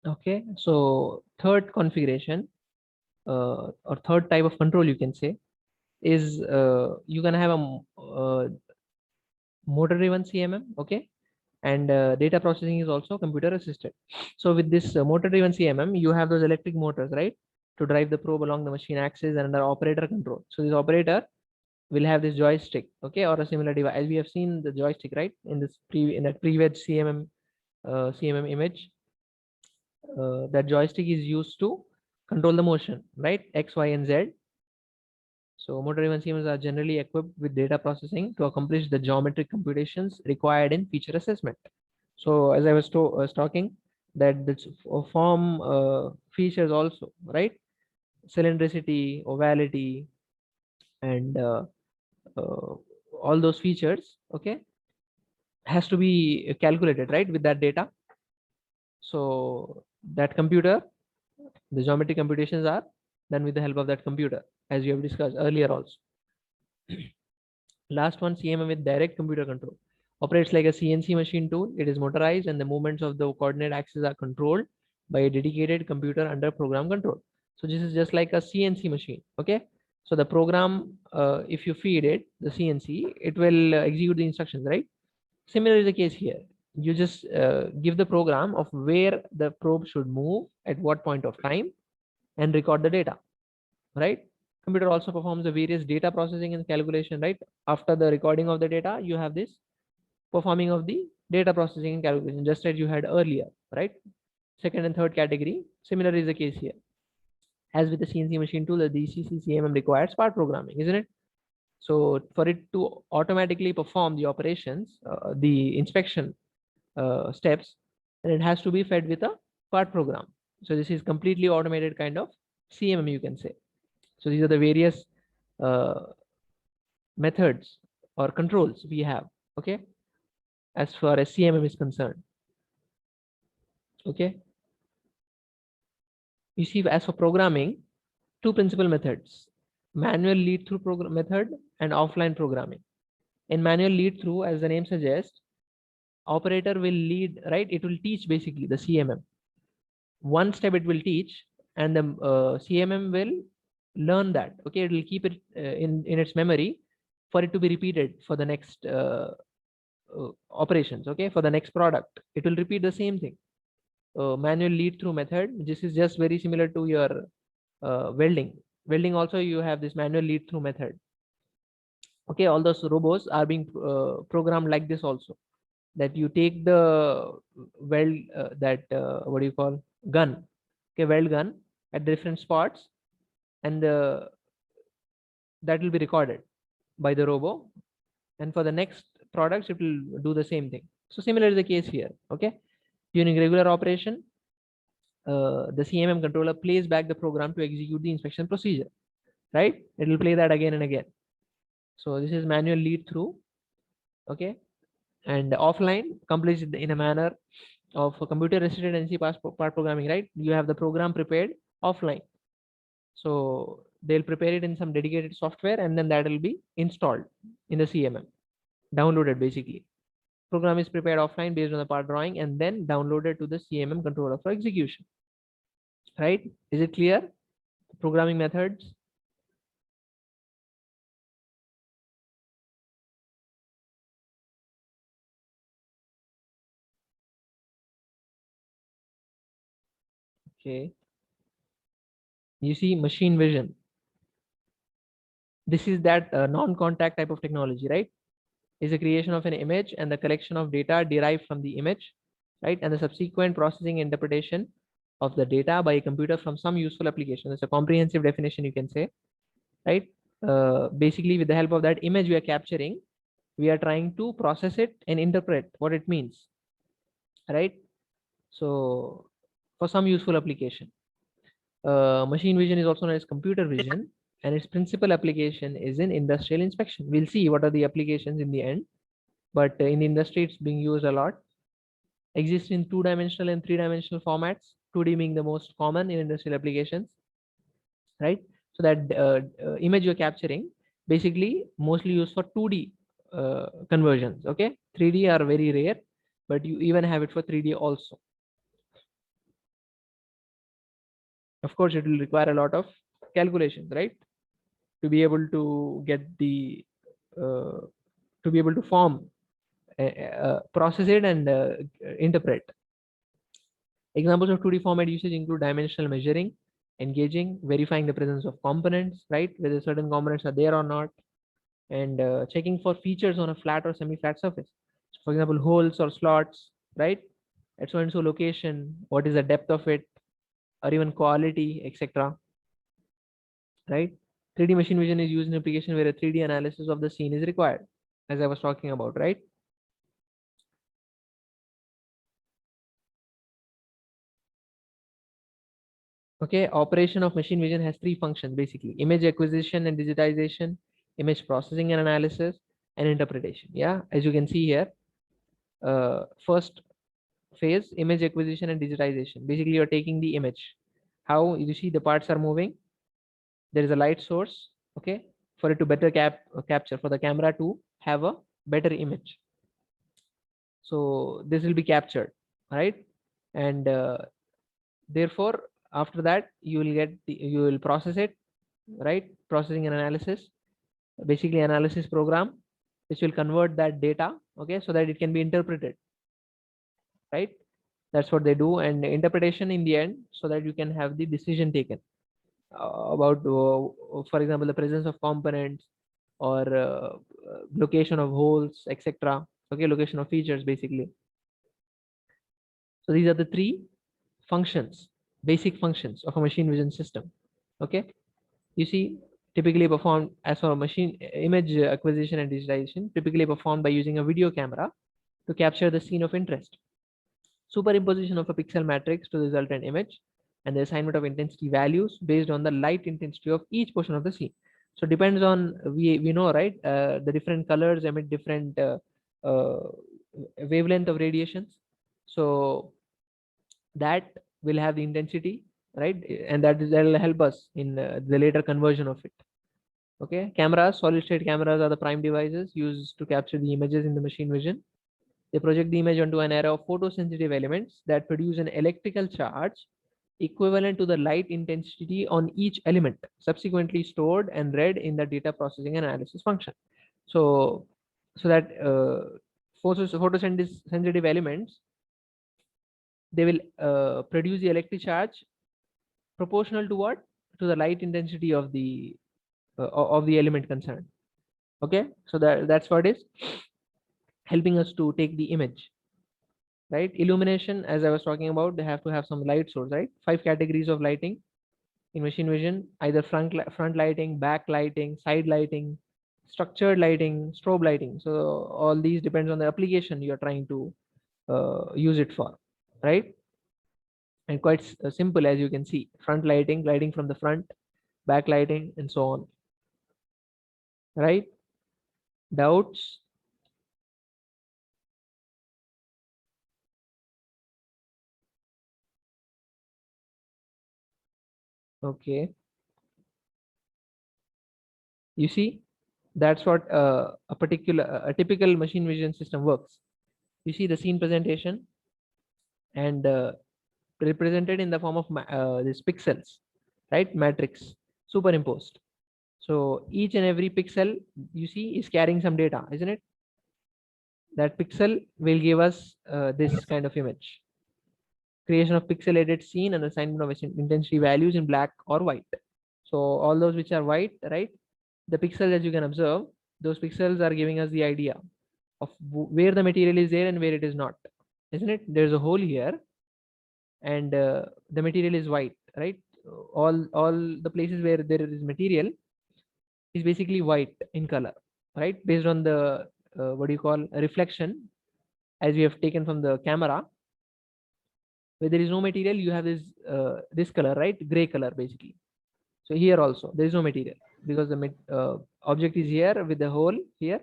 Okay, so third configuration or third type of control you can say is you can have a motor driven CMM. Okay, and data processing is also computer assisted. So with this motor driven CMM, you have those electric motors, right, to drive the probe along the machine axis and under operator control. So this operator will have this joystick, okay, or a similar device, as we have seen the joystick, right, in this in that previous CMM image. That joystick is used to control the motion, right, X, Y, and Z. So motor driven CMMs are generally equipped with data processing to accomplish the geometric computations required in feature assessment. So as I was talking, that this form features also, right, cylindricity, ovality, and uh, all those features, okay, has to be calculated, right, with that data. So that computer, the geometric computations are done with the help of that computer, as you have discussed earlier also. Last one, CMM with direct computer control. Operates like a CNC machine tool. It is motorized and the movements of the coordinate axis are controlled by a dedicated computer under program control. So this is just like a CNC machine. Okay. So the program, if you feed it the CNC, it will execute the instructions, right? Similar is the case here. You just give the program of where the probe should move at what point of time and record the data, right? Computer also performs the various data processing and calculation, right? After the recording of the data, you have this performing of the data processing and calculation, just as you had earlier, right? Second and third category, similar is the case here. As with the CNC machine tool, the DCC CMM requires part programming, isn't it? So for it to automatically perform the operations, the inspection steps, and it has to be fed with a part program. So this is completely automated kind of CMM, you can say. So these are the various uh, methods or controls we have, okay, as far as CMM is concerned. Okay, you see, as for programming, two principal methods: manual lead through program method and offline programming. In manual lead through, as the name suggests, operator will lead, right, it will teach basically the CMM. One step it will teach, and the CMM will learn that, okay, it will keep it in its memory for it to be repeated for the next operations, okay, for the next product it will repeat the same thing. Manual lead through method, this is just very similar to your welding also, you have this manual lead through method. Okay, all those robots are being programmed like this also, that you take the weld that what do you call, gun, okay, weld gun at different spots, and that will be recorded by the robo, and for the next products it will do the same thing. So similar is the case here. Okay, during regular operation, the CMM controller plays back the program to execute the inspection procedure, right? It will play that again and again. So this is manual lead through. Okay, and offline completes in a manner of a computer assisted NC part programming, right? You have the program prepared offline, so they'll prepare it in some dedicated software, and then that will be installed in the CMM, downloaded basically. Program is prepared offline based on the part drawing and then downloaded to the CMM controller for execution, right? Is it clear? Programming methods. Okay, you see machine vision, this is that non-contact type of technology, right? Is a creation of an image and the collection of data derived from the image, right, and the subsequent processing interpretation of the data by a computer from some useful application. It's a comprehensive definition, you can say, right? Basically with the help of that image we are capturing, we are trying to process it and interpret what it means, right? So for some useful application. Machine vision is also known as computer vision, and its principal application is in industrial inspection. We'll see what are the applications in the end, but in the industry it's being used a lot. Exists in two-dimensional and three-dimensional formats, 2D being the most common in industrial applications, right? So that image you're capturing basically mostly used for 2D conversions. Okay, 3D are very rare, but you even have it for 3D also. Of course, it will require a lot of calculations, right? To be able to get the uh, to be able to form, process it, and interpret. Examples of 2D format usage include dimensional measuring, engaging, verifying the presence of components, right? Whether certain components are there or not, and checking for features on a flat or semi-flat surface. So for example, holes or slots, right? At so and so location, what is the depth of it, or even quality, etc. Right? 3D machine vision is used in application where a 3D analysis of the scene is required, as I was talking about, right? Okay, operation of machine vision has three functions basically: image acquisition and digitization, image processing and analysis, and interpretation. Yeah, as you can see here, first phase, image acquisition and digitization. Basically, you're taking the image. How you see the parts are moving. There is a light source, okay, for it to better capture, for the camera to have a better image. So this will be captured, right? And therefore, after that, you will process it, right? Processing and analysis, basically analysis program, which will convert that data, okay, so that it can be interpreted, right? That's what they do, and interpretation in the end, so that you can have the decision taken about, for example, the presence of components, or location of holes, etc. Okay, location of features, basically. So these are the three functions, basic functions of a machine vision system. Okay, you see, typically performed as for machine image acquisition and digitization, typically performed by using a video camera to capture the scene of interest. Superimposition of a pixel matrix to the resultant image, and the assignment of intensity values based on the light intensity of each portion of the scene. So depends on, we know, right? The different colors emit different uh, wavelength of radiations. So that will have the intensity, right? And that will help us in the later conversion of it. Okay, cameras, solid state cameras are the prime devices used to capture the images in the machine vision. They project the image onto an array of photosensitive elements that produce an electrical charge equivalent to the light intensity on each element, subsequently stored and read in the data processing and analysis function. So, so that photosensitive elements, they will produce the electric charge proportional to what? To the light intensity of the element concerned. Okay, so that's what is helping us to take the image, right? Illumination, as I was talking about, they have to have some light source, right? 5 categories of lighting in machine vision: either front lighting, back lighting, side lighting, structured lighting, strobe lighting. So all these depends on the application you're trying to use it for, right? And quite simple, as you can see: front lighting, lighting from the front, back lighting, and so on, right? Doubts? Okay, you see, that's what a typical machine vision system works. You see the scene presentation, and represented in the form of these pixels, right? Matrix superimposed. So each and every pixel you see is carrying some data, isn't it? That pixel will give us this kind of image. Creation of pixelated scene and assignment of intensity values in black or white. So all those which are white, right? The pixels that you can observe, those pixels are giving us the idea of where the material is there and where it is not, isn't it? There's a hole here, and the material is white, right? All the places where there is material is basically white in color, right? Based on the what do you call, reflection, as we have taken from the camera. Where there is no material, you have this color, right? Gray color, basically. So here also there is no material, because the object is here with the hole here.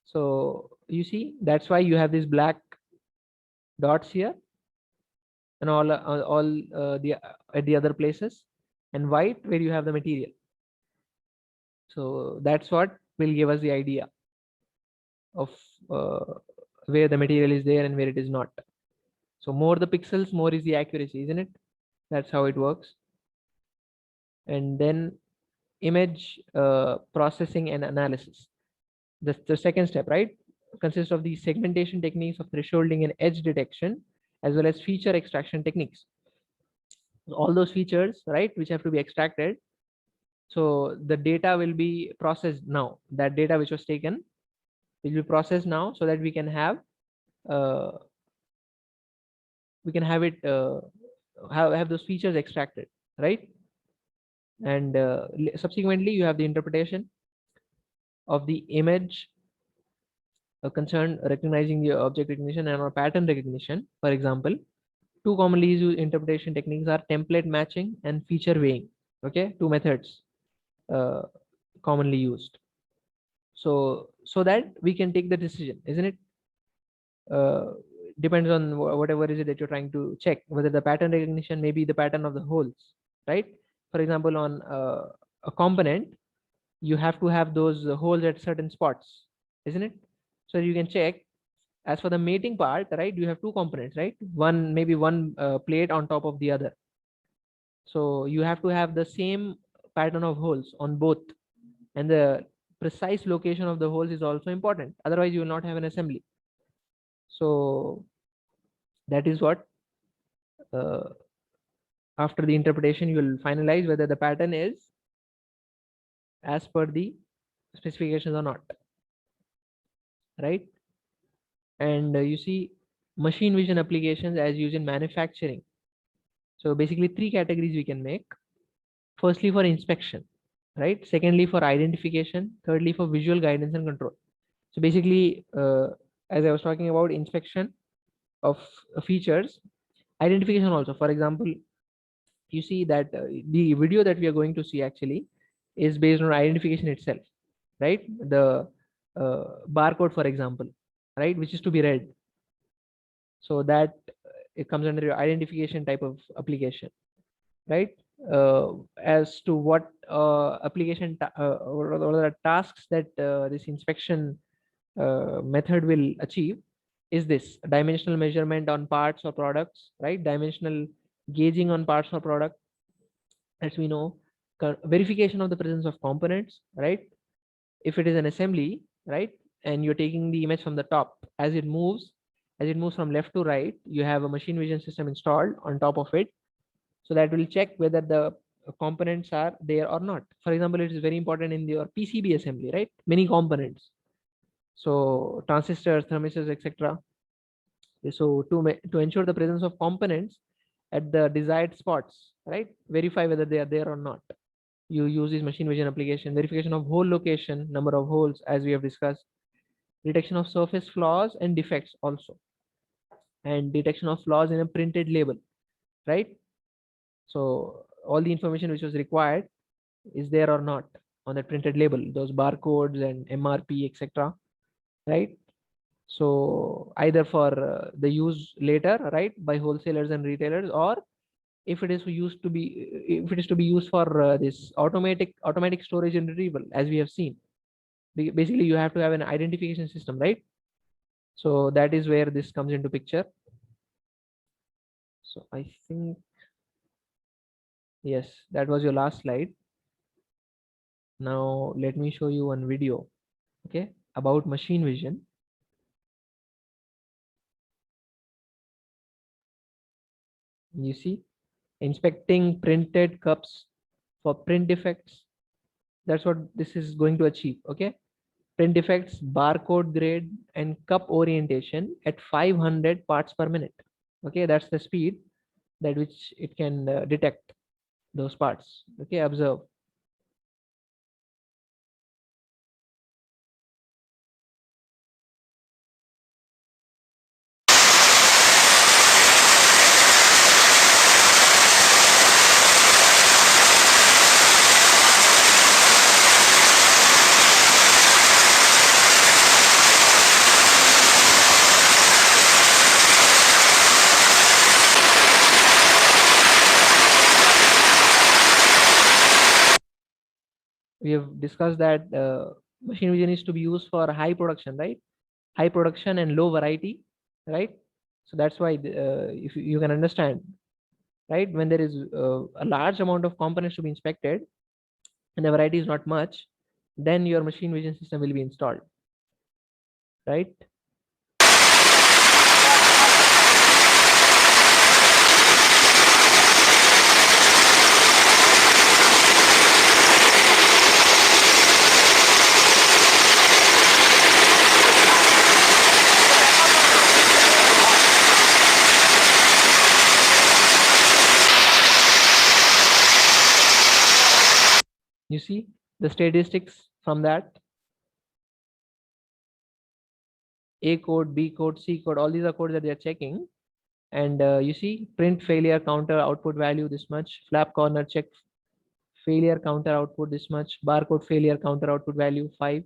So you see, that's why you have these black dots here, and all the at the other places, and white where you have the material. So that's what will give us the idea of uh, where the material is there and where it is not. So more the pixels, more is the accuracy, isn't it? That's how it works. and then image processing and analysis. The second step, right, consists of the segmentation techniques of thresholding and edge detection, as well as feature extraction techniques. All those features, right, which have to be extracted. So the data will be processed now. That data which was taken will be processed now, so that uh, we can have it have those features extracted, right? And subsequently, you have the interpretation of the image concerned, recognizing the object recognition and or pattern recognition. For example, two commonly used interpretation techniques are template matching and feature weighing. Okay, two methods uh, commonly used. So that we can take the decision, isn't it? uh, Depends on whatever is it that you're trying to check, whether the pattern recognition may be the pattern of the holes, right? For example, on a component, you have to have those holes at certain spots, isn't it? So you can check. As for the mating part, right, you have two components, right? One, maybe one plate on top of the other. So you have to have the same pattern of holes on both, and the precise location of the holes is also important. Otherwise, you will not have an assembly. So that is what, uh, after the interpretation, you will finalize whether the pattern is as per the specifications or not, right? And you see machine vision applications as used in manufacturing. So basically three categories we can make. Firstly, for inspection, right? Secondly, for identification. Thirdly, for visual guidance and control. So basically, as I was talking about inspection of features, identification also. For example, you see that the video that we are going to see actually is based on identification itself, right? The barcode, for example, right, which is to be read. So that it comes under your identification type of application, right? As to what application or the tasks that this inspection method will achieve is this dimensional measurement on parts or products, right? Dimensional gauging on parts or product, as we know, verification of the presence of components, right? If it is an assembly, right, and you're taking the image from the top, as it moves from left to right, you have a machine vision system installed on top of it, so that will check whether the components are there or not. For example, it is very important in your PCB assembly, right? Many components, so transistors, thermistors, etc. So to ensure the presence of components at the desired spots, right, verify whether they are there or not. You use this machine vision application. Verification of hole location, number of holes, as we have discussed, detection of surface flaws and defects also, and detection of flaws in a printed label, right? So all the information which was required is there or not on the printed label, those barcodes and MRP, etc., right? So either for the use later, right, by wholesalers and retailers, or if it is to be used for this automatic storage and retrieval, as we have seen. Basically, you have to have an identification system, right? So that is where this comes into picture. So I think, yes, that was your last slide. Now let me show you one video, okay, about machine vision. You see, inspecting printed cups for print defects. That's what this is going to achieve, okay? Print defects, barcode grade, and cup orientation at 500 parts per minute. Okay, that's the speed that which it can detect those parts. Okay, observe. We have discussed that machine vision is to be used for high production, right? High production and low variety, right? So that's why if you can understand, right? When there is a large amount of components to be inspected and the variety is not much, then your machine vision system will be installed, right? You see the statistics from that. A code, B code, C code, all these are codes that they are checking. And you see print failure counter output value this much, flap corner check failure counter output this much, barcode failure counter output value 5.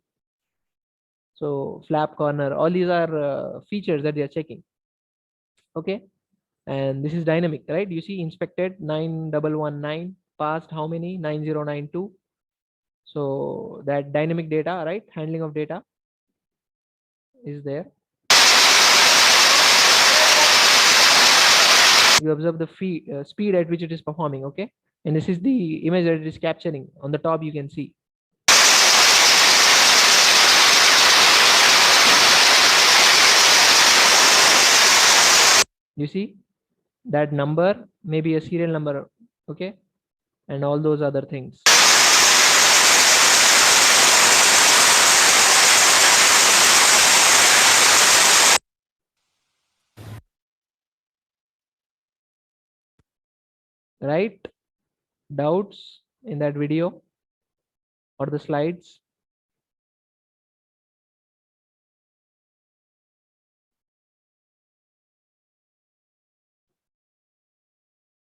So flap corner, all these are features that they are checking. Okay. And this is dynamic, right? You see inspected 9119, passed how many? 9092. So that dynamic data, right? Handling of data is there. You observe the speed at which it is performing. Okay. And this is the image that it is capturing. On the top, you can see. You see that number may be a serial number. Okay. And all those other things. Right? Doubts in that video or the slides?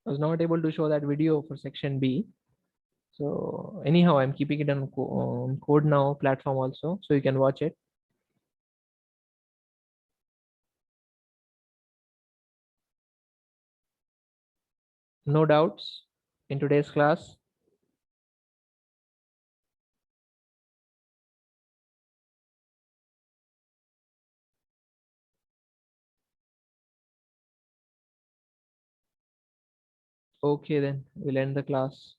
I was not able to show that video for section B. So anyhow, I'm keeping it on Code Now platform also, so you can watch it. No doubts in today's class? Okay, then we'll end the class.